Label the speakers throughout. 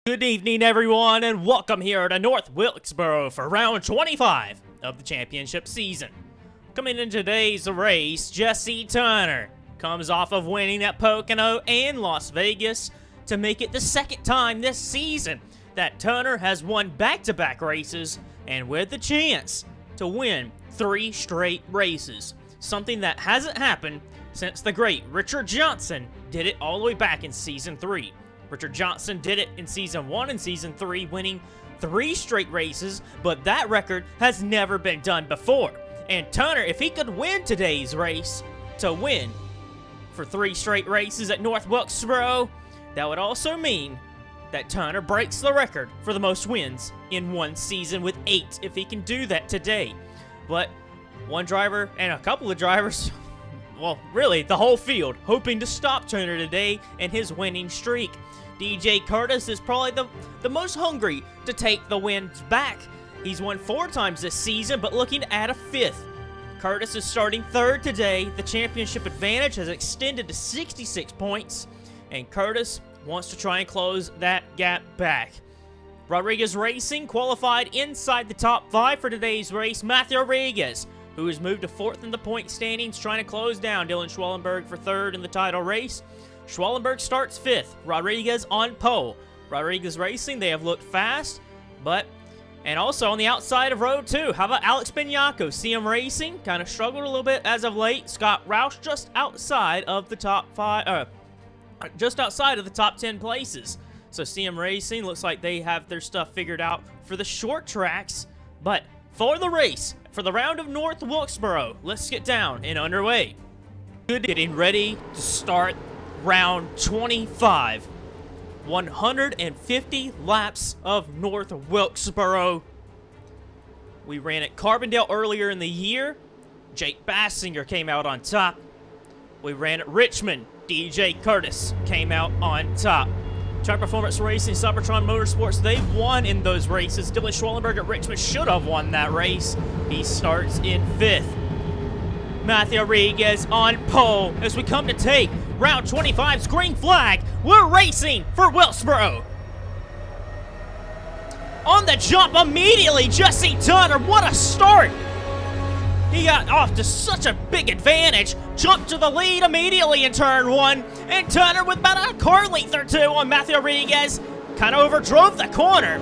Speaker 1: Good evening, everyone, and welcome here to North Wilkesboro for round 25 of the championship season. Coming in today's race, Jesse Turner comes off of winning at Pocono and Las Vegas to make it the second time this season that Turner has won back-to-back races and with the chance to win 3 straight races, something that hasn't happened since the great Richard Johnson did it all the way back in Season 3. Richard Johnson did it in Season 1 and Season 3, winning 3 straight races, but that record has never been done before. And Turner, if he could win today's race to win for 3 straight races at North Wilkesboro, that would also mean that Turner breaks the record for the most wins in one season with 8 if he can do that today. But one driver and a couple of drivers, well, really the whole field, hoping to stop Turner today and his winning streak. DJ Kurtis is probably the most hungry to take the wins back. He's won 4 times this season, but looking to add a 5th. Kurtis is starting 3rd today. The championship advantage has extended to 66 points, and Kurtis wants to try and close that gap back. Rodriguez Racing qualified inside the top 5 for today's race. Matthew Rodriguez, who has moved to 4th in the point standings, trying to close down Dylan Schwellenberg for 3rd in the title race. Schwellenberg starts 5th. Rodriguez on pole. Rodriguez Racing, they have looked fast, and also on the outside of row 2, how about Alex Benyako? CM Racing kind of struggled a little bit as of late. Scott Roush just outside of the top 5, just outside of the top 10 places. So CM Racing looks like they have their stuff figured out for the short tracks, but for the race, for the round of North Wilkesboro, let's get down and underway. Getting ready to start round 25. 150 laps of North Wilkesboro. We ran at Carbondale earlier in the year. Jake Bassinger came out on top. We ran at Richmond. DJ Kurtis came out on top. Track Performance Racing, Cybertron Motorsports, they won in those races. Dylan Schwellenberg at Richmond should have won that race. He starts in 5th. Matthew Rodriguez on pole as we come to take round 25's green flag. We're racing for Wilkesboro. On the jump immediately, Jesse Turner, what a start. He got off to such a big advantage, jumped to the lead immediately in turn 1, and Turner with about a car length or 2 on Matthew Rodriguez, kind of overdrove the corner.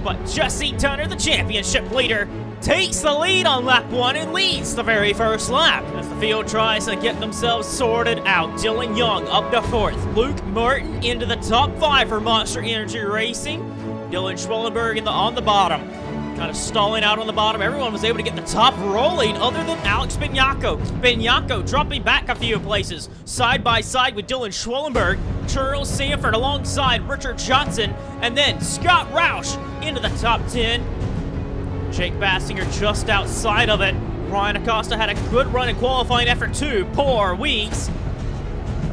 Speaker 1: But Jesse Turner, the championship leader, takes the lead on lap 1 and leads the very first lap as the field tries to get themselves sorted out. Dylan Young up to 4th. Luke Martin into the top 5 for Monster Energy Racing. Dylan Schwellenberg on the bottom, kind of stalling out on the bottom. Everyone was able to get the top rolling other than Alex Benyako. Benyako dropping back a few places, side by side with Dylan Schwellenberg. Charles Sanford alongside Richard Johnson, and then Scott Roush into the top 10. Jake Bassinger just outside of it. Ryan Acosta had a good run in qualifying after 2 poor weeks.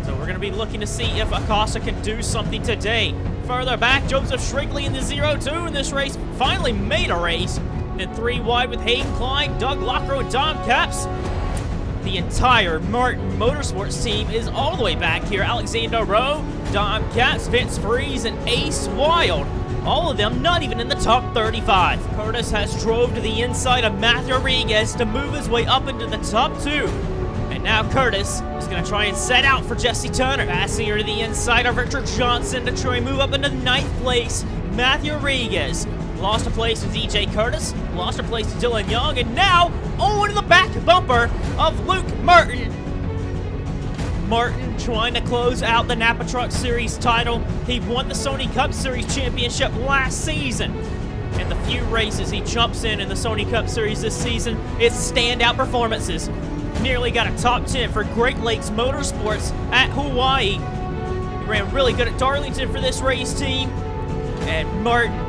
Speaker 1: So we're going to be looking to see if Acosta can do something today. Further back, Joseph Shrigley in the 0-2 in this race finally made a race. Then 3 wide with Hayden Klein, Doug Lockrow, and Dom Capps. The entire Martin Motorsports team is all the way back here. Alexander Rowe, Dom Capps, Vince Freeze, and Ace Wild. All of them not even in the top 35. Kurtis has drove to the inside of Matthew Rodriguez to move his way up into the top 2. And now Kurtis is going to try and set out for Jesse Turner. Passing her to the inside of Richard Johnson to try and move up into 9th place. Matthew Rodriguez lost a place to DJ Kurtis, lost a place to Dylan Young, and now into the back bumper of Luke Martin. Martin trying to close out the Napa Truck Series title. He won the Sony Cup Series championship last season. And the few races he jumps in the Sony Cup Series this season, it's standout performances. Nearly got a top 10 for Great Lakes Motorsports at Hawaii. He ran really good at Darlington for this race team. And Martin,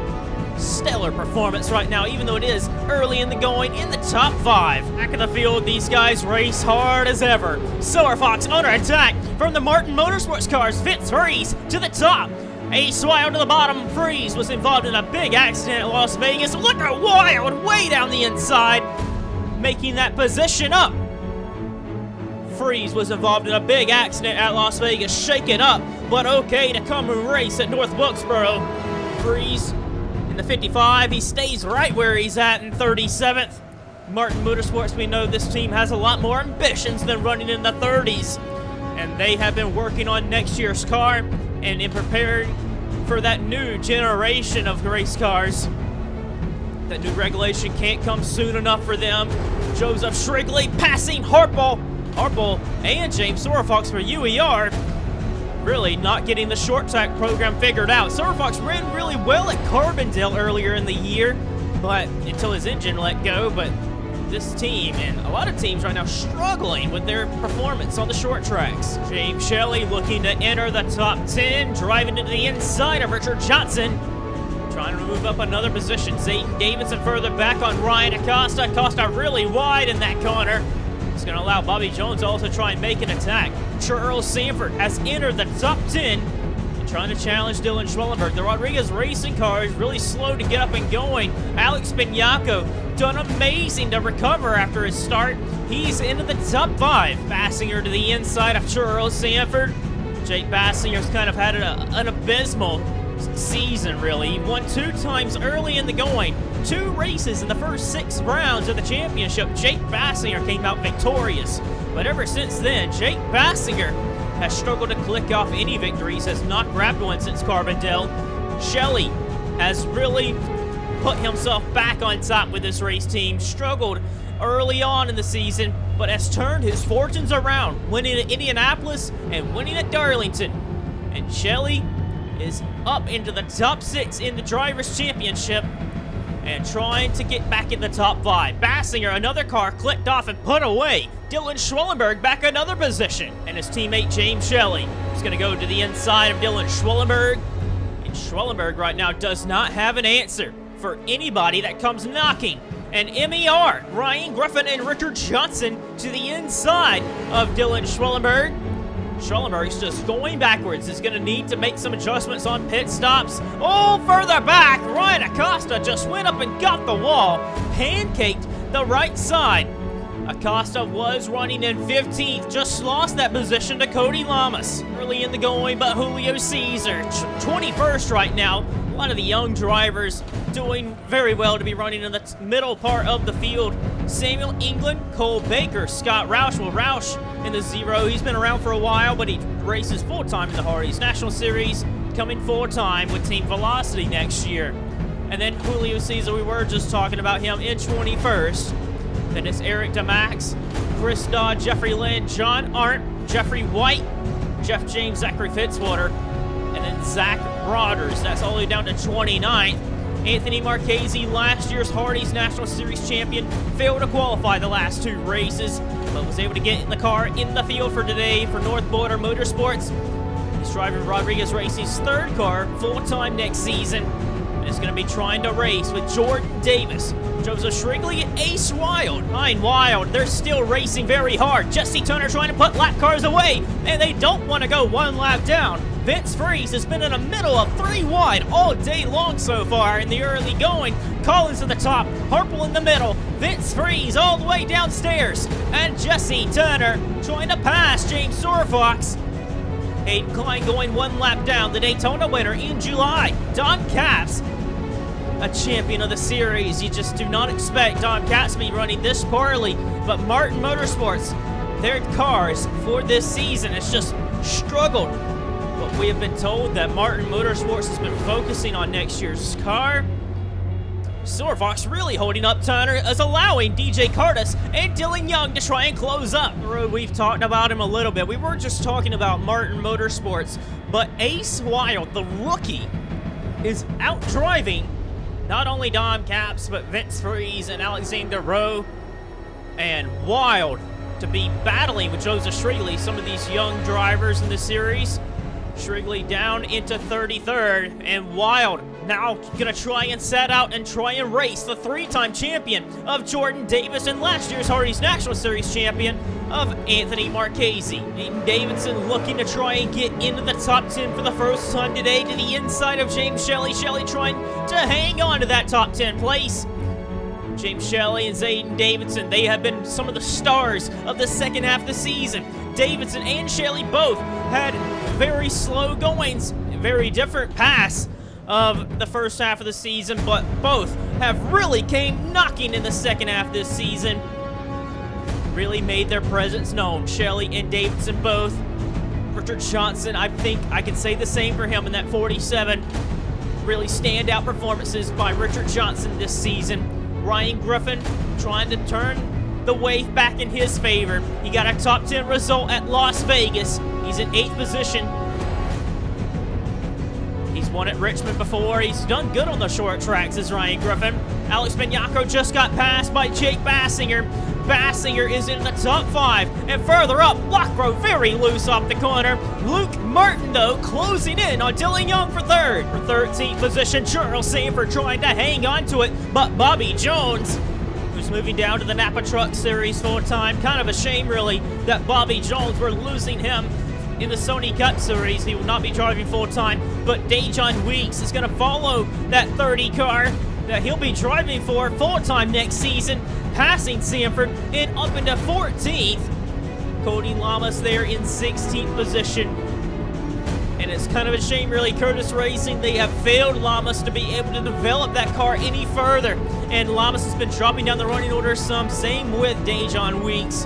Speaker 1: stellar performance right now, even though it is early in the going, in the top 5. Back of the field, these guys race hard as ever. Silver Fox under attack from the Martin Motorsports cars. Vince Freeze to the top. Ace Wild to the bottom. Freeze was involved in a big accident at Las Vegas. Look at Wild way down the inside, making that position up. Freeze was involved in a big accident at Las Vegas. Shake it up, but okay to come and race at North Wilkesboro. Freeze in the 55. He stays right where he's at in 37th. Martin Motorsports, we know this team has a lot more ambitions than running in the 30s. And they have been working on next year's car and in preparing for that new generation of race cars. That new regulation can't come soon enough for them. Joseph Shrigley passing Harpole and James Sorfox for UER. Really not getting the short track program figured out. Sorfox ran really well at Carbondale earlier in the year, but until his engine let go. But this team and a lot of teams right now struggling with their performance on the short tracks. James Shelley looking to enter the top 10, driving into the inside of Richard Johnson. Trying to move up another position. Zayden Davidson further back on Ryan Acosta. Acosta really wide in that corner. It's going to allow Bobby Jones also to try and make an attack. Charles Sanford has entered the top 10 and trying to challenge Dylan Schwellenberg. The Rodriguez Racing car is really slow to get up and going. Alex Bignacco done amazing to recover after his start. He's into the top 5. Bassinger to the inside of Charles Sanford. Jake Bassinger's kind of had an abysmal season, really. He won 2 times early in the going. 2 races in the first 6 rounds of the championship. Jake Bassinger came out victorious. But ever since then, Jake Bassinger has struggled to click off any victories, has not grabbed one since Carbondale. Shelley has really put himself back on top with this race team. Struggled early on in the season, but has turned his fortunes around, winning at Indianapolis and winning at Darlington. And Shelley is up into the top 6 in the Drivers' Championship and trying to get back in the top 5. Bassinger, another car clicked off and put away. Dylan Schwellenberg back another position. And his teammate James Shelley is going to go to the inside of Dylan Schwellenberg. And Schwellenberg right now does not have an answer for anybody that comes knocking. And MER, Ryan Griffin and Richard Johnson to the inside of Dylan Schwellenberg. Schwellenberg's just going backwards. Is going to need to make some adjustments on pit stops. Oh, further back, Ryan Acosta just went up and got the wall. Pancaked the right side. Acosta was running in 15th. Just lost that position to Cody Lamas. Early in the going, but Julio Caesar, 21st right now. A lot of the young drivers doing very well to be running in the middle part of the field. Samuel England, Cole Baker, Scott Roush. Well, Roush in the 0. He's been around for a while, but he races full-time in the Hardee's National Series, coming full-time with Team Velocity next year. And then Julio Caesar, we were just talking about him in 21st. Then it's Eric DeMax, Chris Dodd, Jeffrey Lynn, John Arndt, Jeffrey White, Jeff James, Zachary Fitzwater, and then Zach Broders. That's all the way down to 29th. Anthony Marchese, last year's Hardee's National Series champion, failed to qualify the last 2 races, but was able to get in the car in the field for today for North Border Motorsports. He's driving Rodriguez Racing's 3rd car full-time next season, and is going to be trying to race with Jordan Davis, Joseph Shrigley, and Ace Wild. Ryan Wild, they're still racing very hard. Jesse Turner trying to put lap cars away, and they don't want to go 1 lap down. Vince Freeze has been in the middle of 3 wide all day long so far in the early going. Collins at the top, Harple in the middle, Vince Freeze all the way downstairs, and Jesse Turner trying to pass James Sorfox. Hayden Klein going 1 lap down, the Daytona winner in July. Don Capps, a champion of the series. You just do not expect Don Capps to be running this poorly, but Martin Motorsports, their cars for this season has just struggled. But we have been told that Martin Motorsports has been focusing on next year's car. Sorfox really holding up Turner, as allowing DJ Kurtis and Dylan Young to try and close up. We've talked about him a little bit. We were just talking about Martin Motorsports, but Ace Wild, the rookie, is out driving not only Don Capps, but Vince Freeze and Alexander Rowe. And Wild to be battling with Joseph Shrigley, some of these young drivers in the series. Shrigley down into 33rd, and Wild now gonna try and set out and try and race the 3-time champion of Jordan Davis and last year's Hardee's National Series champion of Anthony Marchese. Aiden Davidson looking to try and get into the top 10 for the first time today to the inside of James Shelley. Shelley trying to hang on to that top 10 place. James Shelley and Zayden Davidson, they have been some of the stars of the second half of the season. Davidson and Shelley both had very slow goings, very different paths, of the first half of the season, but both have really came knocking in the second half this season. Really made their presence known. Shelley and Davidson both. Richard Johnson, I think I can say the same for him in that 47. Really standout performances by Richard Johnson this season. Ryan Griffin trying to turn the wave back in his favor. He got a top 10 result at Las Vegas. He's in 8th position. He's won at Richmond before. He's done good on the short tracks as Ryan Griffin. Alex Benyako just got passed by Jake Bassinger. Bassinger is in the top 5. And further up, Lockrow very loose off the corner. Luke Martin, though, closing in on Dylan Young for 3rd. For 13th position, Charles Sanford trying to hang on to it. But Bobby Jones, who's moving down to the Napa Truck Series full-time. Kind of a shame, really, that Bobby Jones, we're losing him in the Sony Cup Series. He will not be driving full-time, but Dejon Weeks is going to follow that 30 car that he'll be driving for full-time next season, passing Sanford and up into 14th. Cody Lamas there in 16th position. And it's kind of a shame, really. Kurtis Racing, they have failed Lamas to be able to develop that car any further. And Lamas has been dropping down the running order some. Same with Dejon Weeks.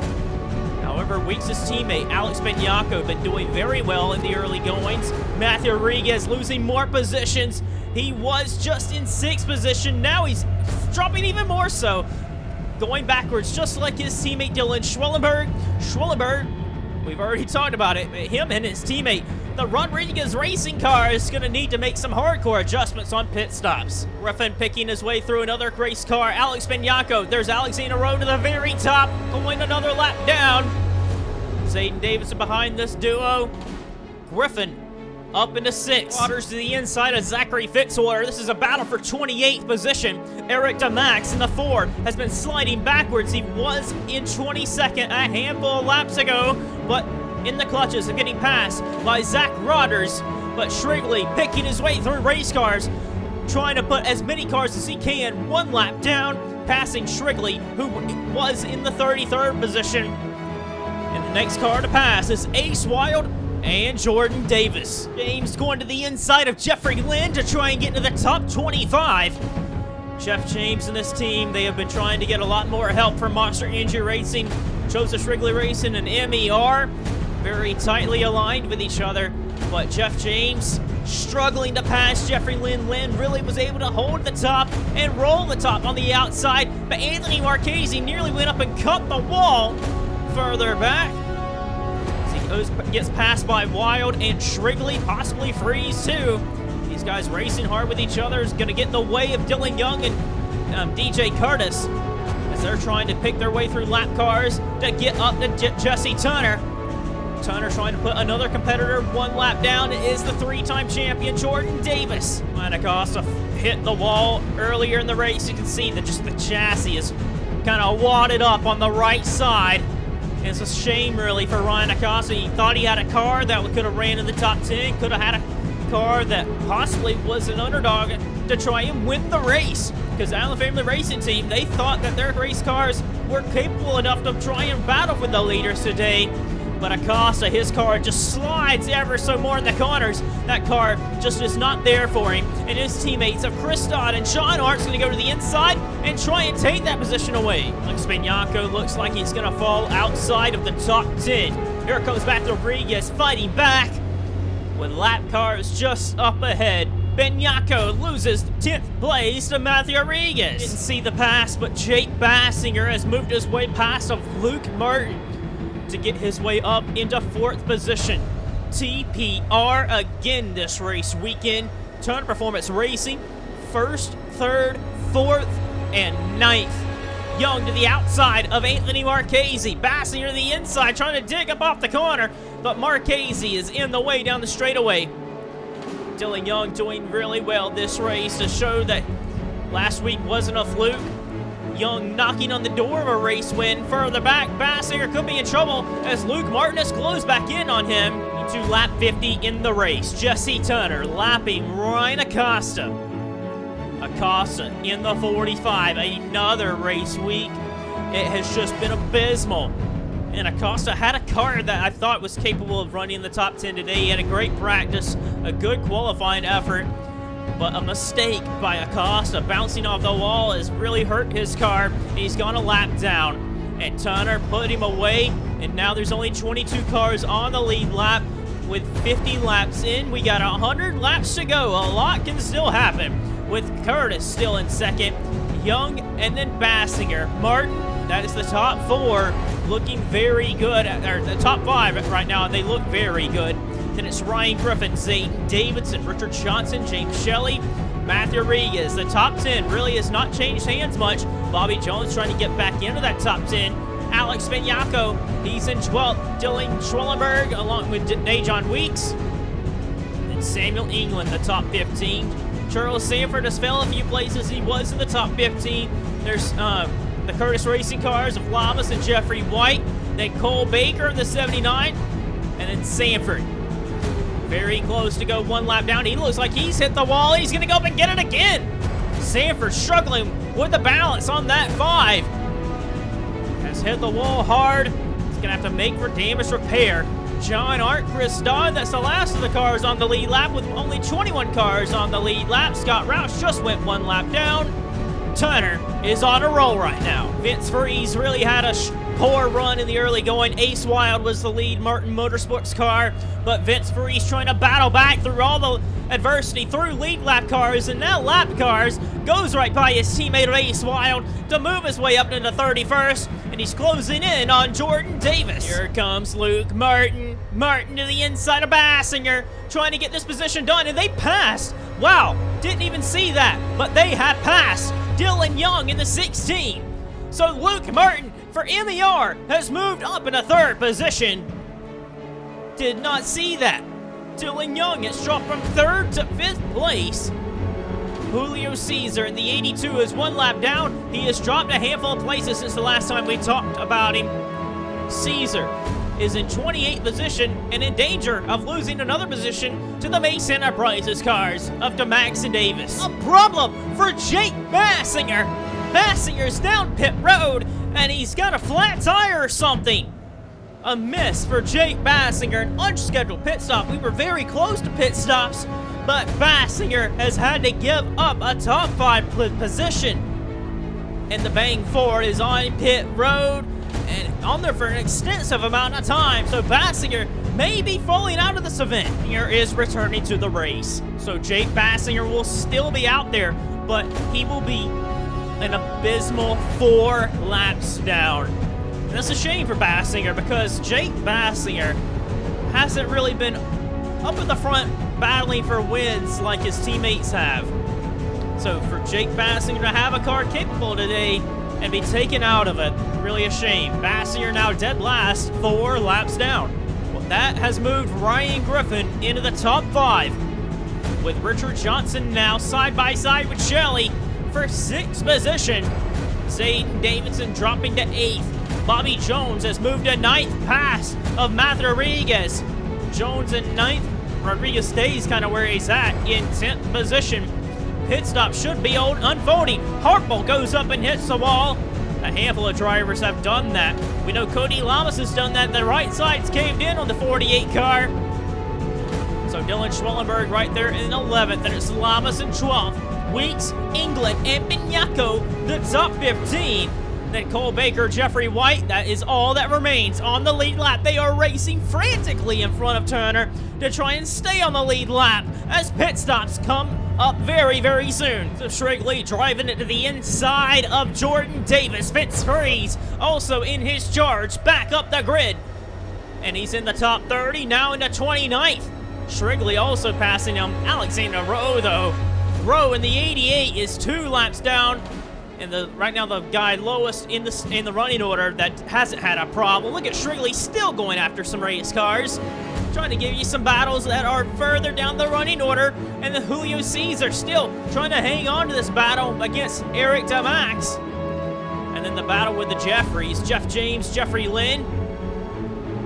Speaker 1: However, Weeks' teammate, Alex Benyako, been doing very well in the early goings. Matthew Rodriguez losing more positions. He was just in 6th position. Now he's dropping even more so. Going backwards, just like his teammate Dylan Schwellenberg. Schwellenberg, we've already talked about it. Him and his teammate, the Rodriguez Racing car, is going to need to make some hardcore adjustments on pit stops. Griffin picking his way through another race car. Alex Benyako, there's Alexander Rowe to the very top, going another lap down. Zayden Davidson behind this duo. Griffin up into 6th. Waters to the inside of Zachary Fitzwater. This is a battle for 28th position. Eric DeMax in the 4 has been sliding backwards. He was in 22nd a handful of laps ago, but in the clutches of getting passed by Zach Rodgers. But Shrigley picking his way through race cars, trying to put as many cars as he can one lap down, passing Shrigley, who was in the 33rd position. And the next car to pass is Ace Wild and Jordan Davis. James going to the inside of Jeffrey Lynn to try and get into the top 25. Jeff James and this team, they have been trying to get a lot more help from Monster Energy Racing, Joseph Wrigley Racing, and MER. Very tightly aligned with each other, but Jeff James struggling to pass Jeffrey Lynn. Lynn really was able to hold the top and roll the top on the outside, but Anthony Marchese nearly went up and cut the wall further back. As he gets passed by Wild and Shrigley, possibly Freeze too. These guys racing hard with each other is going to get in the way of Dylan Young and DJ Kurtis as they're trying to pick their way through lap cars to get up to Jesse Tunner. Tunner trying to put another competitor one lap down. It is the 3-time champion Jordan Davis. Acosta hit the wall earlier in the race. You can see that just the chassis is kind of wadded up on the right side. And it's a shame, really, for Ryan Acosta. He thought he had a car that could have ran in the top 10, could have had a car that possibly was an underdog to try and win the race. Because Allen Family Racing Team, they thought that their race cars were capable enough to try and battle with the leaders today. But Acosta, his car just slides ever so more in the corners. That car just is not there for him. And his teammates of Chris Dodd and Sean Hart's going to go to the inside and try and take that position away. Alex Benyako looks like he's going to fall outside of the top 10. Here comes back Rodriguez fighting back with lap cars just up ahead. Benyako loses 10th place to Matthew Rodriguez. Didn't see the pass, but Jake Bassinger has moved his way past of Luke Martin to get his way up into 4th position. TPR again this race weekend. Turner Performance Racing, 1st, 3rd, 4th, and 9th. Young to the outside of Anthony Marchese. Bassinger to the inside, trying to dig up off the corner, but Marchese is in the way down the straightaway. Dylan Young doing really well this race to show that last week wasn't a fluke. Young knocking on the door of a race win. Further back, Bassinger could be in trouble as Luke Martinez closed back in on him to lap 50 in the race. Jesse Tunner lapping Ryan Acosta. Acosta in the 45, another race week. It has just been abysmal. And Acosta had a car that I thought was capable of running in the top 10 today. He had a great practice, a good qualifying effort. but a mistake by Acosta bouncing off the wall has really hurt his car. He's gone a lap down, and Turner put him away, and now there's only 22 cars on the lead lap. With 50 laps in, we got 100 laps to go. A lot can still happen, with Kurtis still in second, Young, and then Bassinger. Martin, that is the top 4, looking very good, or the top 5 right now, they look very good. Then it's Ryan Griffin, Zayden Davidson, Richard Johnson, James Shelley, Matthew Rodriguez. The top 10 really has not changed hands much. Bobby Jones trying to get back into that top 10. Alex Benyako, he's in 12th. Dylan Schwellenberg along with Najon Weeks. And Samuel England, the top 15. Charles Sanford has fell a few places. He was in the top 15. There's the Kurtis Racing cars of Lamas and Jeffrey White. Then Cole Baker in the 79. And then Sanford. Very close to go 1 lap down. He looks like he's hit the wall. He's going to go up and get it again. Sanford struggling with the balance on that 5. Has hit the wall hard. He's going to have to make for damage repair. John Art, Chris Dodd, that's the last of the cars on the lead lap with only 21 cars on the lead lap. Scott Roush just went 1 lap down. Turner is on a roll right now. Vince Freeze really had a poor run in the early going. Ace Wild was the lead Martin Motorsports car, but Vince Freeze trying to battle back through all the adversity through lead lap cars and now lap cars. Goes right by his teammate Ace Wild to move his way up into 31st, and he's closing in on Jordan Davis. Here comes Luke Martin. Martin to the inside of Bassinger, trying to get this position done, and they passed. Wow, didn't even see that, but they have passed Dylan Young in the 16. So Luke Martin for MER has moved up in a 3rd position. Did not see that. Dylan Young has dropped from 3rd to 5th place. Julio Caesar in the 82 is 1 lap down. He has dropped a handful of places since the last time we talked about him. Caesar is in 28th position and in danger of losing another position to the Mace Enterprises cars of DeMax and Davis. A problem for Jake Bassinger. Bassinger's down pit road and he's got a flat tire or something. A miss for Jake Bassinger, an unscheduled pit stop. We were very close to pit stops, but Bassinger has had to give up a top 5 position. And the Bang Ford is on pit road and on there for an extensive amount of time, so Bassinger may be falling out of this event. Here is returning to the race. So Jake Bassinger will still be out there, but he will be an abysmal 4 laps down. And that's a shame for Bassinger because Jake Bassinger hasn't really been up in the front battling for wins like his teammates have. So for Jake Bassinger to have a car capable today and be taken out of it, really a shame. Bassinger now dead last, 4 laps down. Well, that has moved Ryan Griffin into the top 5, with Richard Johnson now side by side with Shelley for 6th position. Zayden Davidson dropping to 8th. Bobby Jones has moved to 9th, pass of Matthew Rodriguez. Jones in 9th. Rodriguez stays kind of where he's at in 10th position. Pit stop should be unfolding. Hartwell goes up and hits the wall. A handful of drivers have done that. We know Cody Lamas has done that. The right side's caved in on the 48 car. So Dylan Schwellenberg right there in 11th, and it's Lamas in 12th. Weeks, England, and Benyako, the top 15. Then Cole Baker, Jeffrey White, that is all that remains on the lead lap. They are racing frantically in front of Turner to try and stay on the lead lap as pit stops come up very, very soon. So Shrigley driving it to the inside of Jordan Davis. Vince Freeze also in his charge, back up the grid. And he's in the top 30, now in the 29th. Shrigley also passing him. Alexander Rowe, though. Rowe in the 88 is 2 laps down. And right now the guy lowest in the running order that hasn't had a problem. Look at Shrigley still going after some race cars, trying to give you some battles that are further down the running order. And the Julio Caesar still trying to hang on to this battle against Eric DeMax. And then the battle with the Jeffries, Jeff James, Jeffrey Lynn,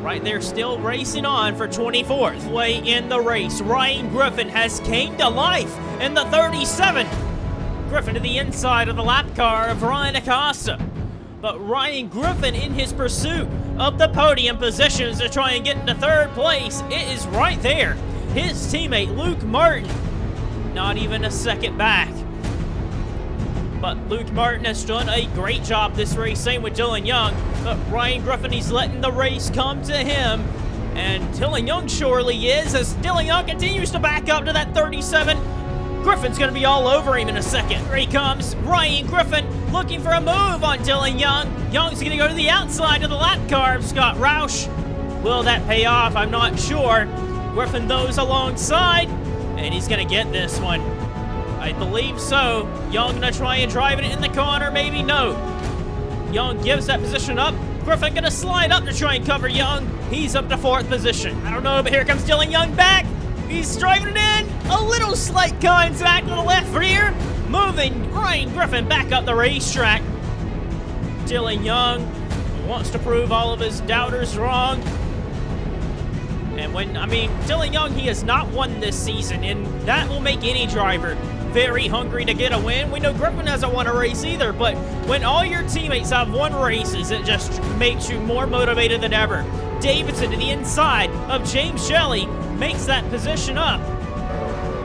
Speaker 1: right there still racing on for 24th way in the race. Ryan Griffin has came to life in the 37. Griffin to the inside of the lap car of Ryan Acosta. But Ryan Griffin in his pursuit of the podium positions to try and get into 3rd place. It is right there. His teammate Luke Martin not even a second back. But Luke Martin has done a great job this race, same with Dylan Young. But Ryan Griffin, he's letting the race come to him. And Dylan Young surely is, as Dylan Young continues to back up to that 37. Griffin's going to be all over him in a second. Here he comes, Ryan Griffin looking for a move on Dylan Young. Young's going to go to the outside of the lap car, Scott Roush. Will that pay off? I'm not sure. Griffin those alongside, and he's going to get this one. I believe so. Young going to try and drive it in the corner, maybe no. Young gives that position up. Griffin going to slide up to try and cover Young. He's up to 4th position. I don't know, but here comes Dylan Young back. He's driving it in. A little slight contact with the left rear. Moving Ryan Griffin back up the racetrack. Dylan Young wants to prove all of his doubters wrong. And Dylan Young, he has not won this season, and that will make any driver very hungry to get a win. We know Griffin hasn't won a race either, but when all your teammates have won races, it just makes you more motivated than ever. Davidson to the inside of James Shelley makes that position up.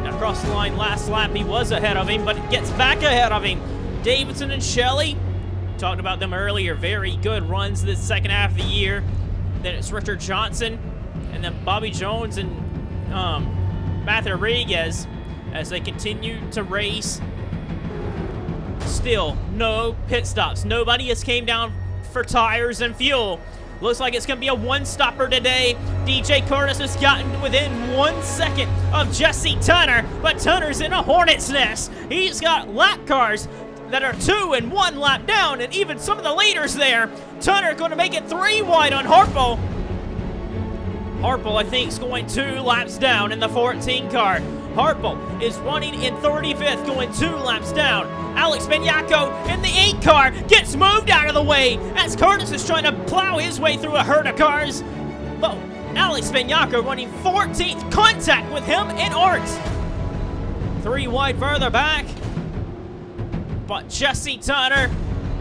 Speaker 1: Across the line last lap, he was ahead of him, but gets back ahead of him. Davidson and Shelley, talked about them earlier, very good runs this second half of the year. Then it's Richard Johnson, and then Bobby Jones and Matthew Rodriguez as they continue to race. Still, no pit stops. Nobody has came down for tires and fuel. Looks like it's going to be a one-stopper today. DJ Kurtis has gotten within 1 second of Jesse Tunner, but Tunner's in a hornet's nest. He's got lap cars that are 2 and 1 lap down, and even some of the leaders there. Tunner going to make it 3 wide on Harple. Harple, I think, is going 2 laps down in the 14 car. Harple is running in 35th, going 2 laps down. Alex Benyako in the 8 car gets moved out of the way as Kurtis is trying to plow his way through a herd of cars. But Alex Benyako running 14th, contact with him and Art. 3 wide further back. But Jesse Tunner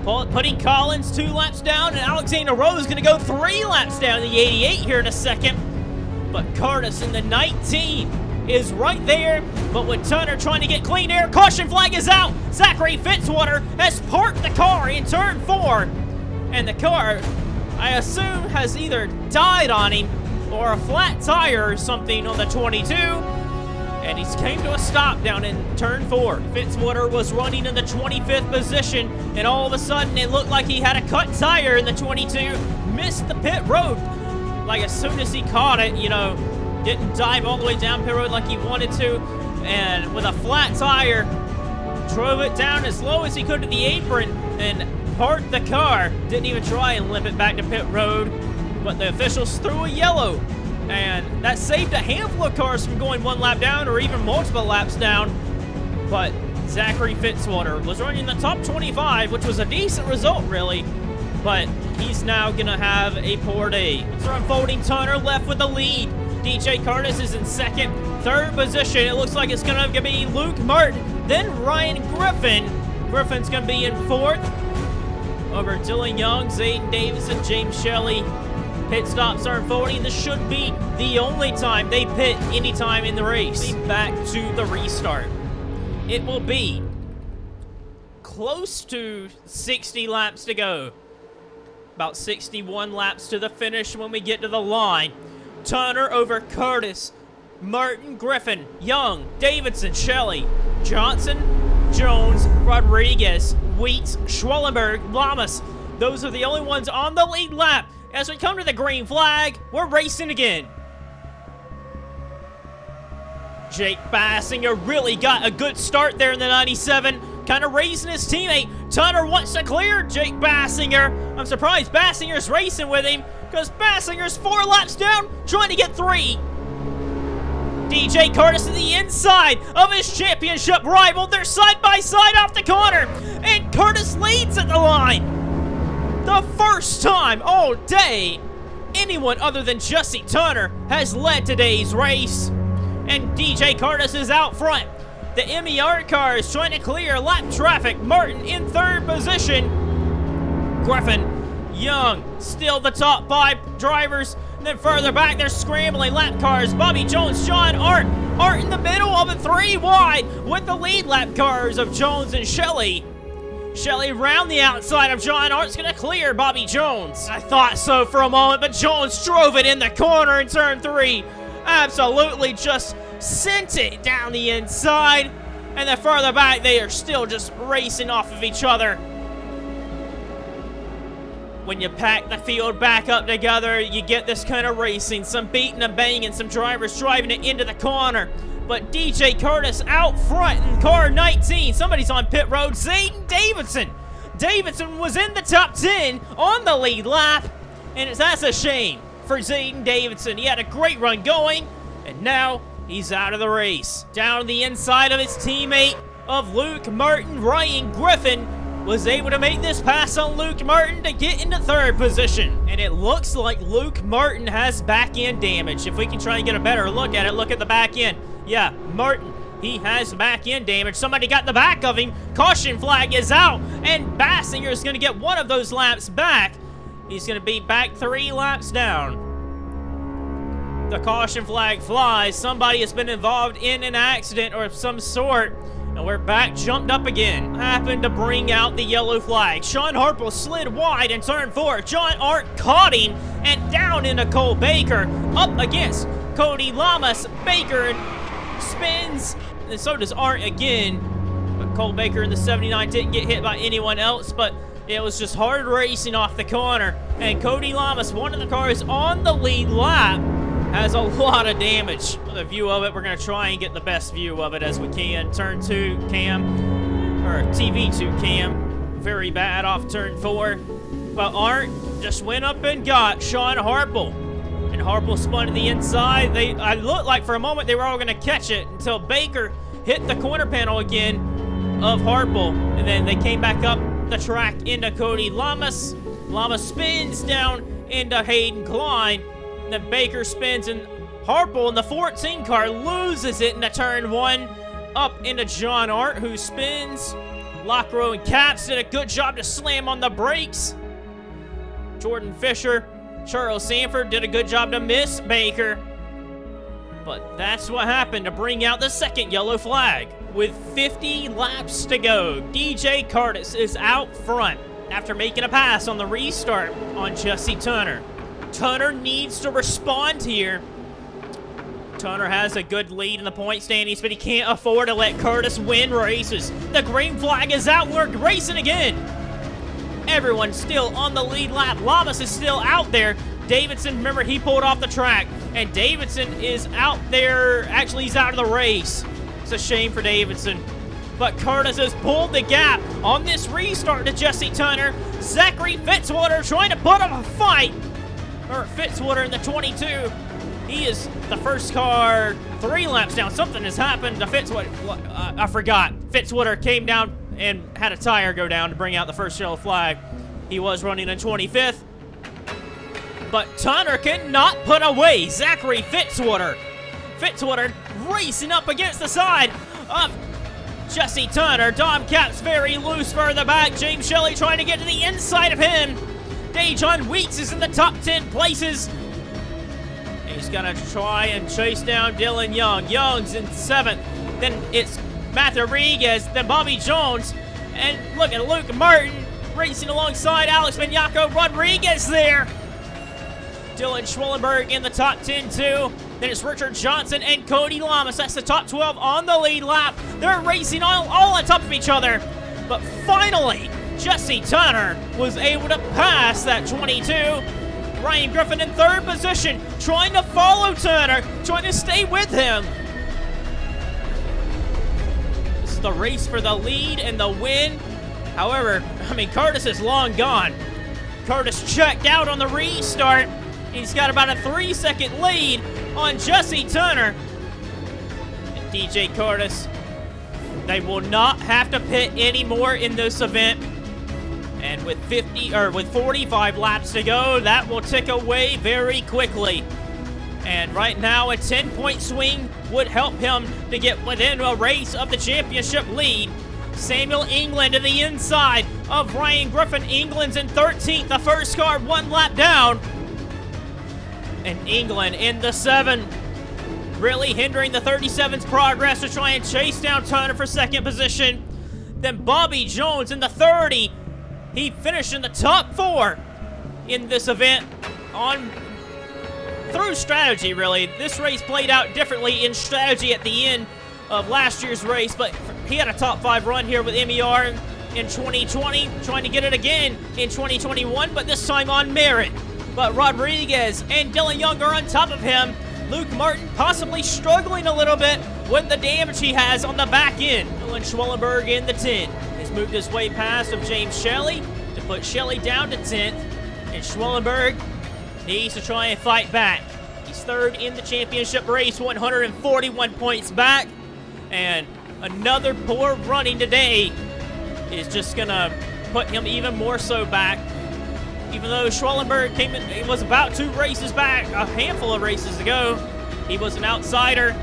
Speaker 1: putting Collins 2 laps down, and Alexander Rose going to go 3 laps down the 88 here in a second. But Kurtis in the 19 is right there, but with Tunner trying to get clean air, caution flag is out. Zachary Fitzwater has parked the car in turn 4, and the car, I assume, has either died on him or a flat tire or something on the 22, and he's came to a stop down in turn 4. Fitzwater was running in the 25th position, and all of a sudden it looked like he had a cut tire in the 22, missed the pit road. Like, as soon as he caught it, didn't dive all the way down pit road like he wanted to, and with a flat tire, drove it down as low as he could to the apron and parked the car. Didn't even try and limp it back to pit road, but the officials threw a yellow, and that saved a handful of cars from going 1 lap down or even multiple laps down. But Zachary Fitzwater was running in the top 25, which was a decent result, really, but he's now gonna have a poor day. It's unfolding. Tunner left with the lead. DJ Kurtis is in 2nd. 3rd position, it looks like it's going to be Luke Martin. Then Ryan Griffin. Griffin's going to be in 4th. Over Dylan Young, Zayden Davidson, James Shelley. Pit stops are unfolding. This should be the only time they pit anytime in the race. Back to the restart. It will be close to 60 laps to go. About 61 laps to the finish when we get to the line. Tunner over Kurtis, Martin, Griffin, Young, Davidson, Shelley, Johnson, Jones, Rodriguez, Wheats, Schwellenberg, Lamas. Those are the only ones on the lead lap. As we come to the green flag, we're racing again. Jake Bassinger really got a good start there in the 97, kind of raising his teammate. Tunner wants to clear Jake Bassinger. I'm surprised Bassinger's racing with him, because Bassinger's 4 laps down, trying to get 3. DJ Kurtis to the inside of his championship rival. They're side by side off the corner, and Kurtis leads at the line. The first time all day anyone other than Jesse Tunner has led today's race. And DJ Kurtis is out front. The MER car is trying to clear lap traffic. Martin in 3rd position. Griffin, Young, still the top 5 drivers. And then further back, they're scrambling lap cars. Bobby Jones, John Art, Art in the middle of it, 3 wide, with the lead lap cars of Jones and Shelley. Shelley round the outside of John. Art's gonna clear Bobby Jones. I thought so for a moment, but Jones drove it in the corner in turn 3. Absolutely just sent it down the inside. And then further back, they are still just racing off of each other. When you pack the field back up together, you get this kind of racing. Some beating and banging, some drivers driving it into the corner. But DJ Kurtis out front in car 19. Somebody's on pit road. Zayden Davidson. Davidson was in the top 10 on the lead lap. And that's a shame for Zayden Davidson. He had a great run going, and now he's out of the race. Down the inside of his teammate of Luke Martin, Ryan Griffin was able to make this pass on Luke Martin to get into 3rd position. And it looks like Luke Martin has back end damage. If we can try and get a better look at it, look at the back end. Yeah, Martin, he has back end damage. Somebody got the back of him. Caution flag is out, and Bassinger is going to get one of those laps back. He's going to be back 3 laps down. The caution flag flies. Somebody has been involved in an accident or of some sort. And we're back, jumped up again. Happened to bring out the yellow flag. Sean Harple slid wide in turn 4. John Art caught him and down into Cole Baker. Up against Cody Lamas. Baker spins, and so does Art again. But Cole Baker in the 79 didn't get hit by anyone else, but it was just hard racing off the corner. And Cody Lamas, one of the cars on the lead lap, has a lot of damage. The view of it, we're going to try and get the best view of it as we can. Turn 2 cam, or TV2 cam, very bad off turn 4. But Art just went up and got Sean Harple. And Harple spun to the inside. I looked like for a moment they were all going to catch it until Baker hit the corner panel again of Harple. And then they came back up the track into Cody Lamas. Lamas spins down into Hayden Klein. Then Baker spins, and Harple in the 14 car loses it into turn 1 up into John Art, who spins. Lockrow and Caps did a good job to slam on the brakes. Jordan Fisher, Charles Sanford did a good job to miss Baker. But that's what happened to bring out the 2nd yellow flag. With 50 laps to go, DJ Kurtis is out front after making a pass on the restart on Jesse Turner. Turner needs to respond here. Turner has a good lead in the point standings, but he can't afford to let Kurtis win races. The green flag is out. We're racing again. Everyone's still on the lead lap. Lamas is still out there. Davidson, remember, he pulled off the track, and Davidson is out there. Actually, he's out of the race. It's a shame for Davidson. But Kurtis has pulled the gap on this restart to Jesse Turner. Zachary Fitzwater trying to put up a fight. Or Fitzwater in the 22. He is the first car 3 laps down. Something has happened to Fitzwater. I forgot. Fitzwater came down and had a tire go down to bring out the first yellow flag. He was running in 25th. But Turner cannot put away Zachary Fitzwater. Fitzwater racing up against the side of Jesse Turner. Dom Cap's very loose further back. James Shelley trying to get to the inside of him. Dejon Weeks is in the top 10 places. He's going to try and chase down Dylan Young. Young's in 7th. Then it's Matt Rodriguez, then Bobby Jones. And look at Luke Martin racing alongside Alex Benyako. Rodriguez there. Dylan Schwellenberg in the top 10 too. Then it's Richard Johnson and Cody Lamas. That's the top 12 on the lead lap. They're racing all on top of each other. But finally, Jesse Turner was able to pass that 22. Ryan Griffin in 3rd position, trying to follow Turner, trying to stay with him. This is the race for the lead and the win. However, Kurtis is long gone. Kurtis checked out on the restart. He's got about a 3-second lead on Jesse Turner. And DJ Kurtis, they will not have to pit anymore in this event. And with 45 laps to go, that will tick away very quickly. And right now, a 10-point swing would help him to get within a race of the championship lead. Samuel England to the inside of Ryan Griffin. England's in 13th, the first car 1 lap down. And England in the 7. really hindering the 37's progress to try and chase down Turner for second position. Then Bobby Jones in the 30. He finished in the top 4 in this event through strategy, really. This race played out differently in strategy at the end of last year's race, but he had a top 5 run here with MER in 2020, trying to get it again in 2021, but this time on merit. But Rodriguez and Dylan Young are on top of him. Luke Martin possibly struggling a little bit with the damage he has on the back end. Dylan Schwellenberg in the 10. He's moved his way past of James Shelley to put Shelley down to 10th. And Schwellenberg needs to try and fight back. He's 3rd in the championship race, 141 points back. And another poor running today is just going to put him even more so back. Even though Schwellenberg he was about 2 races back, a handful of races ago. He was an outsider.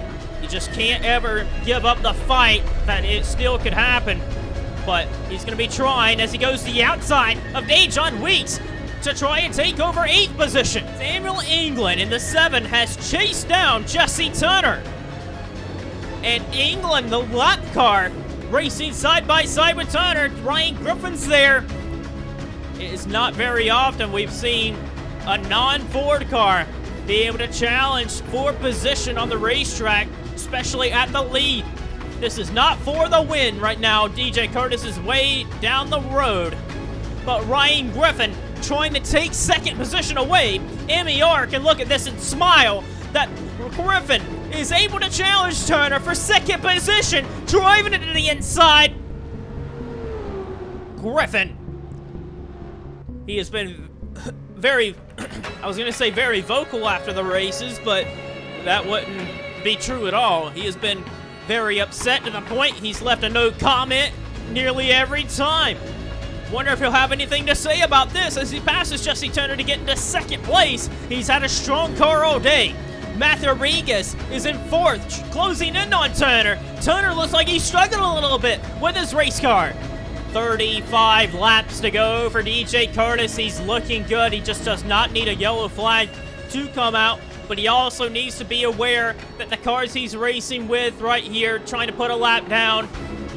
Speaker 1: You just can't ever give up the fight that it still could happen. But he's going to be trying as he goes to the outside of Dejon Weeks to try and take over 8th position. Samuel England in the 7 has chased down Jesse Turner. And England, the lap car, racing side by side with Turner. Ryan Griffin's there. It is not very often we've seen a non-Ford car be able to challenge for position on the racetrack, especially at the lead. This is not for the win right now. DJ Kurtis is way down the road. But Ryan Griffin trying to take 2nd position away. MER can look at this and smile that Griffin is able to challenge Turner for 2nd position, driving it to the inside. Griffin. He has been very, I was going to say very vocal after the races, but that wouldn't be true at all. He has been very upset to the point he's left a no comment nearly every time. Wonder if he'll have anything to say about this as he passes Jesse Turner to get into 2nd place. He's had a strong car all day. Matt Rodriguez is in 4th, closing in on Turner. Turner looks like he's struggling a little bit with his race car. 35 laps to go for DJ Kurtis. He's looking good. He just does not need a yellow flag to come out, but he also needs to be aware that the cars he's racing with right here, trying to put a lap down,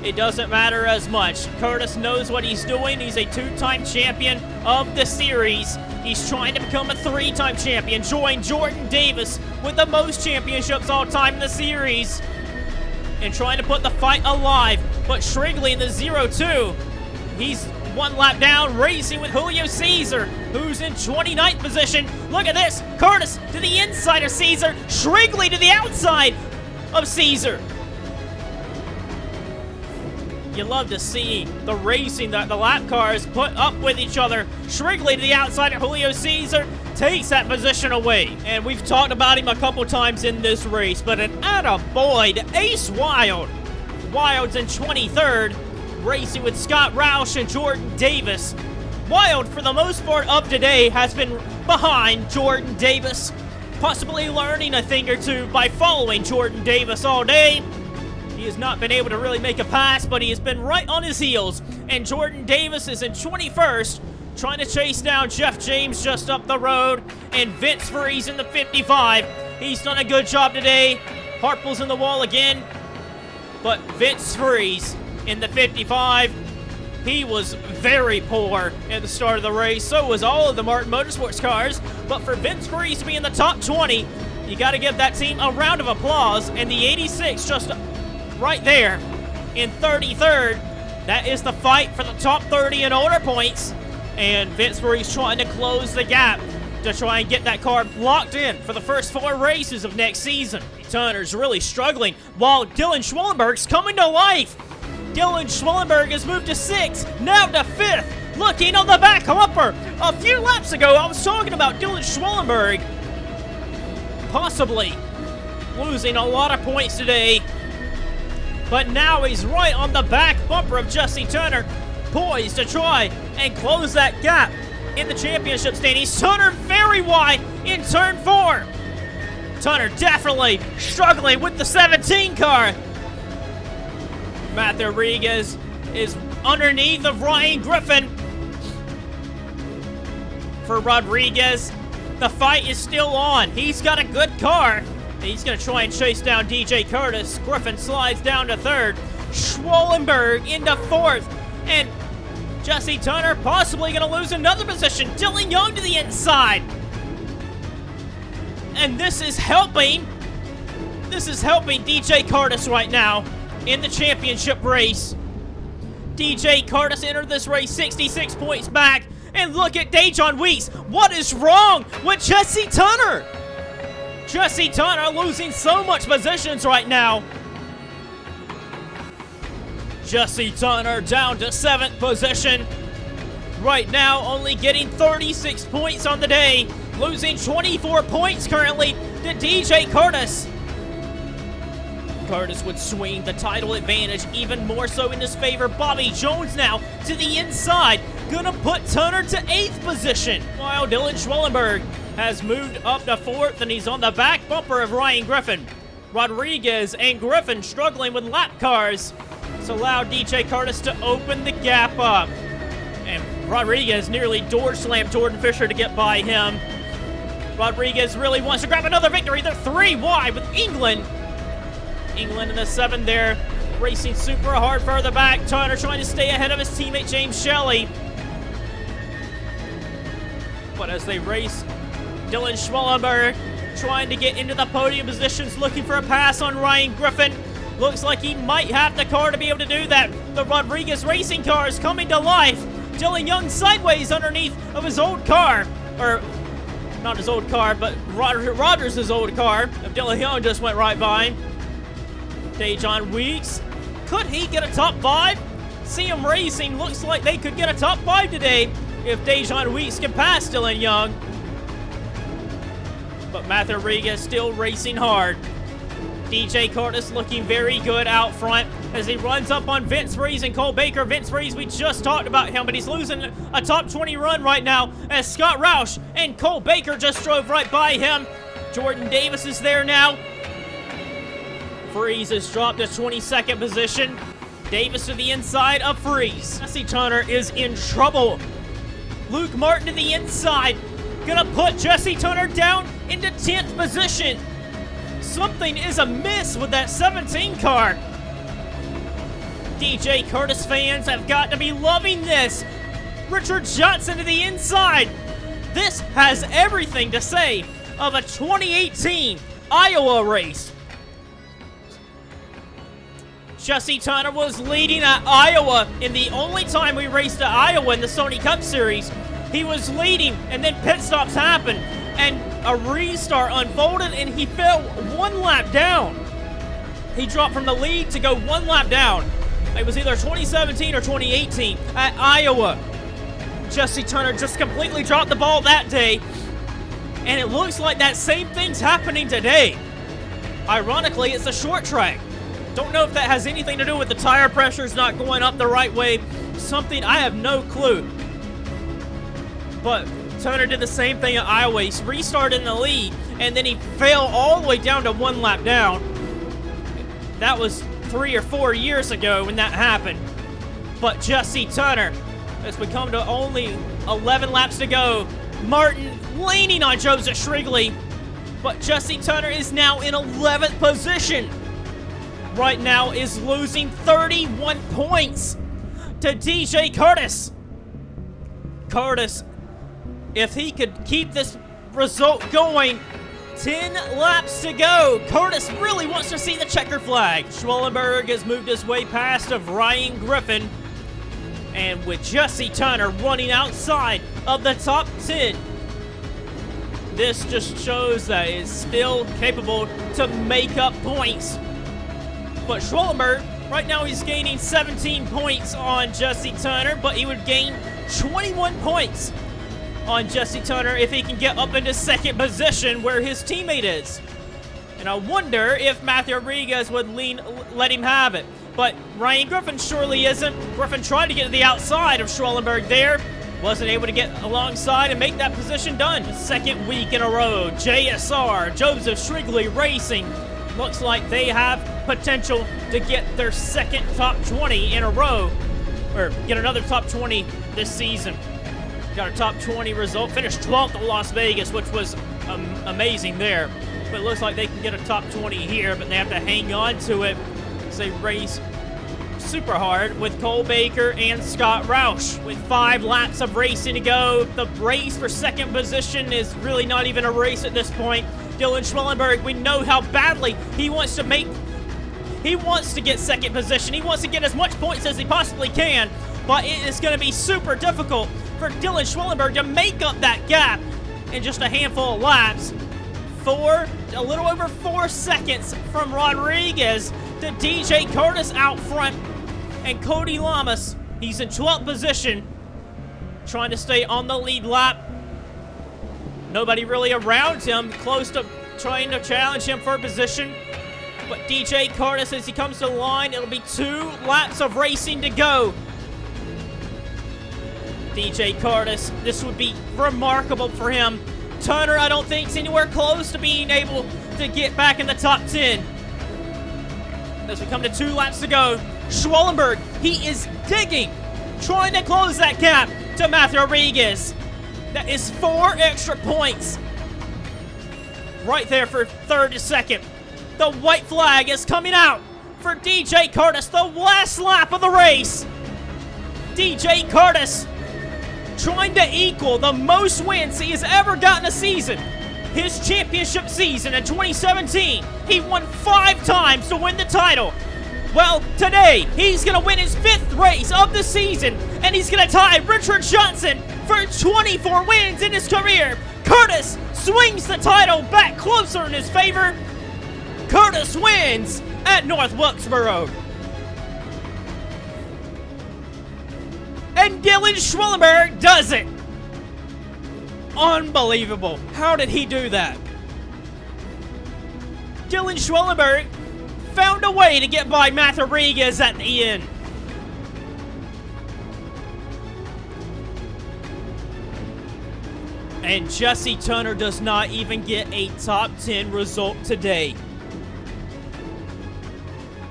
Speaker 1: it doesn't matter as much. Kurtis knows what he's doing. He's a 2-time champion of the series. He's trying to become a 3-time champion. Join Jordan Davis with the most championships all time in the series. And trying to put the fight alive. But Shrigley in the 0-2, he's 1 lap down, racing with Julio Caesar, who's in 29th position. Look at this. Kurtis to the inside of Caesar. Shrigley to the outside of Caesar. You love to see the racing that the lap cars put up with each other. Shrigley to the outside of Julio Caesar takes that position away. And we've talked about him a couple times in this race, but an attaboy to Ace Wild. Wild's in 23rd, racing with Scott Roush and Jordan Davis. Wild, for the most part of today, has been behind Jordan Davis, possibly learning a thing or two by following Jordan Davis all day. He has not been able to really make a pass, but he has been right on his heels. And Jordan Davis is in 21st, trying to chase down Jeff James just up the road. And Vince Freeze in the 55. He's done a good job today. Harple's in the wall again. But Vince Freeze in the 55, he was very poor at the start of the race. So was all of the Martin Motorsports cars. But for Vince Freeze to be in the top 20, you got to give that team a round of applause. And the 86 just right there in 33rd. That is the fight for the top 30 and older points. And Vince Freeze trying to close the gap to try and get that car locked in for the first 4 races of next season. Turner's really struggling while Dylan Schwellenberg's coming to life. Dylan Schwellenberg has moved to 6th, now to 5th, looking on the back bumper. A few laps ago, I was talking about Dylan Schwellenberg possibly losing a lot of points today. But now he's right on the back bumper of Jesse Turner, poised to try and close that gap in the championship standings. Turner very wide in turn 4. Turner definitely struggling with the 17 car. Matt Rodriguez is underneath of Ryan Griffin. For Rodriguez, the fight is still on. He's got a good car. He's going to try and chase down DJ Kurtis. Griffin slides down to third. Schwallenberg into fourth. And Jesse Turner possibly going to lose another position. Dylan Young to the inside. And this is helping DJ Kurtis right now in the championship race. DJ Kurtis entered this race 66 points back. And look at Dejon Weeks. What is wrong with Jesse Turner? Jesse Turner losing so much positions right now. Jesse Turner down to 7th position. Right now only getting 36 points on the day. Losing 24 points currently to DJ Kurtis. Kurtis would swing the title advantage even more so in his favor. Bobby Jones now to the inside. Gonna put Turner to 8th position. While Dylan Schwallenberg has moved up to 4th and he's on the back bumper of Ryan Griffin. Rodriguez and Griffin struggling with lap cars. It's allowed DJ Kurtis to open the gap up. And Rodriguez nearly door slammed Jordan Fisher to get by him. Rodriguez really wants to grab another victory. They're 3 wide with England. England in the 7 there, racing super hard further back. Turner trying to stay ahead of his teammate James Shelley. But as they race, Dylan Schwallenberg trying to get into the podium positions, looking for a pass on Ryan Griffin. Looks like he might have the car to be able to do that. The Rodriguez racing car is coming to life. Dylan Young sideways underneath of his old car. Or, not his old car, but Rogers' old car. If Dylan Young just went right by. Dejon Weeks, could he get a top 5? CM Racing looks like they could get a top 5 today if Dejon Weeks can pass Dylan Young. But Matthew Rodriguez still racing hard. DJ Kurtis looking very good out front as he runs up on Vince Rees and Cole Baker. Vince Rees, we just talked about him, but he's losing a top 20 run right now as Scott Roush and Cole Baker just drove right by him. Jordan Davis is there now. Freeze has dropped to 22nd position. Davis to the inside of Freeze. Jesse Turner is in trouble. Luke Martin to the inside. Gonna put Jesse Turner down into 10th position. Something is amiss with that 17 car. DJ Kurtis fans have got to be loving this. Richard Johnson to the inside. This has everything to say of a 2018 Iowa race. Jesse Turner was leading at Iowa in the only time we raced at Iowa in the Sony Cup Series. He was leading, and then pit stops happened, and a restart unfolded, and he fell 1 lap down. He dropped from the lead to go 1 lap down. It was either 2017 or 2018 at Iowa. Jesse Turner just completely dropped the ball that day, and it looks like that same thing's happening today. Ironically, it's a short track. Don't know if that has anything to do with the tire pressures not going up the right way. Something, I have no clue. But Turner did the same thing at Iowa. He restarted in the lead, and then he fell all the way down to 1 lap down. That was 3 or 4 years ago when that happened. But Jesse Turner has become to only 11 laps to go. Martin leaning on Joseph Shrigley. But Jesse Turner is now in 11th position. Right now is losing 31 points to DJ Kurtis. Kurtis, if he could keep this result going, 10 laps to go. Kurtis really wants to see the checker flag. Schwallenberg has moved his way past of Ryan Griffin. And with Jesse Turner running outside of the top 10, this just shows that it's still capable to make up points. But Schwallenberg, right now he's gaining 17 points on Jesse Turner, but he would gain 21 points on Jesse Turner if he can get up into 2nd position where his teammate is. And I wonder if Matthew Rodriguez would let him have it. But Ryan Griffin surely isn't. Griffin tried to get to the outside of Schwallenberg there. Wasn't able to get alongside and make that position done. 2nd week in a row. JSR, Joseph Shrigley Racing. Looks like they have potential to get their 2nd top 20 in a row. Or get another top 20 this season. Got a top 20 result. Finished 12th at Las Vegas, which was amazing there. But it looks like they can get a top 20 here, but they have to hang on to it as they race super hard with Cole Baker and Scott Roush. With 5 laps of racing to go, the race for second position is really not even a race at this point. Dylan Schwellenberg, we know how badly he wants to get second position. He wants to get as much points as he possibly can, but it is going to be super difficult for Dylan Schwellenberg to make up that gap in just a handful of laps. A little over 4 seconds from Rodriguez to DJ Kurtis out front. And Cody Lamas, he's in 12th position, trying to stay on the lead lap. Nobody really around him, close to trying to challenge him for position. But DJ Kurtis, as he comes to the line, it'll be 2 laps of racing to go. DJ Kurtis, this would be remarkable for him. Turner, I don't think, is anywhere close to being able to get back in the top 10. As we come to 2 laps to go, Schwellenberg, he is digging, trying to close that gap to Matthew Rodriguez. That is 4 extra points right there for third to second. The white flag is coming out for DJ Kurtis, the last lap of the race. DJ Kurtis trying to equal the most wins he has ever gotten a season. His championship season in 2017, he won 5 times to win the title. Well, today, he's going to win his 5th race of the season, and he's going to tie Richard Johnson for 24 wins in his career. Kurtis swings the title back closer in his favor. Kurtis wins at North Wilkesboro. And Dylan Schwellenberg does it. Unbelievable. How did he do that? Dylan Schwellenberg found a way to get by Matt Rodriguez at the end. And Jesse Turner does not even get a top 10 result today.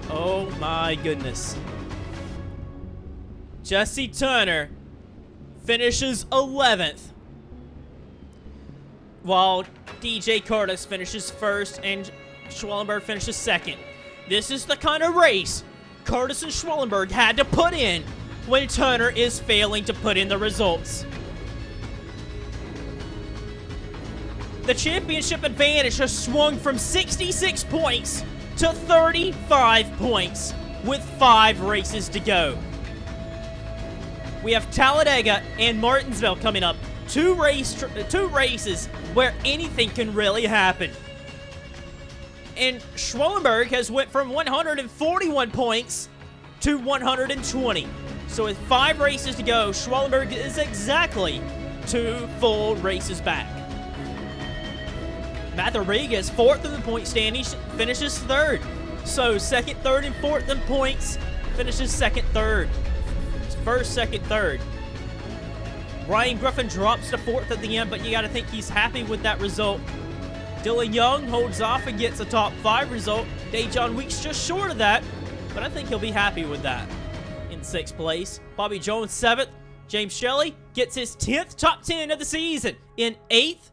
Speaker 1: Oh my goodness. Jesse Turner finishes 11th, while DJ Kurtis finishes 1st and Schwellenberg finishes 2nd. This is the kind of race Kurtis and Schwellenberg had to put in when Turner is failing to put in the results. The championship advantage has swung from 66 points to 35 points with 5 races to go. We have Talladega and Martinsville coming up. Two races where anything can really happen. And Schwellenberg has went from 141 points to 120. So with 5 races to go, Schwellenberg is exactly 2 full races back. Matt Rodriguez, 4th in the point standings, finishes 3rd. So 2nd, 3rd, and 4th in points, finishes 2nd, 3rd. 1st, 2nd, 3rd. Ryan Griffin drops to 4th at the end, but you got to think he's happy with that result. Dylan Young holds off and gets a top 5 result. Dejon Weeks just short of that, but I think he'll be happy with that. In 6th place, Bobby Jones 7th. James Shelley gets his 10th top 10 of the season. In 8th,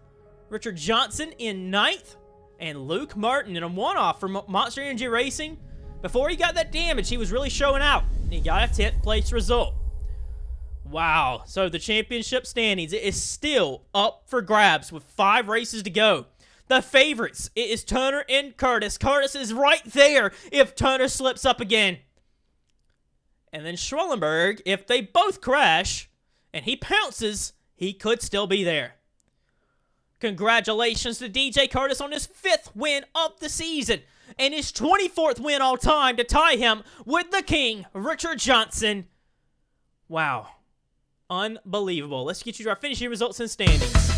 Speaker 1: Richard Johnson in 9th. And Luke Martin in a one-off for Monster Energy Racing. Before he got that damage, he was really showing out. And he got a 10th place result. Wow. So the championship standings, it is still up for grabs with 5 races to go. The favorites, it is Turner and Kurtis. Kurtis is right there if Turner slips up again. And then Schwellenberg, if they both crash and he pounces, he could still be there. Congratulations to DJ Kurtis on his 5th win of the season and his 24th win all time to tie him with the king, Richard Johnson. Wow. Unbelievable. Let's get you to our finishing results and standings.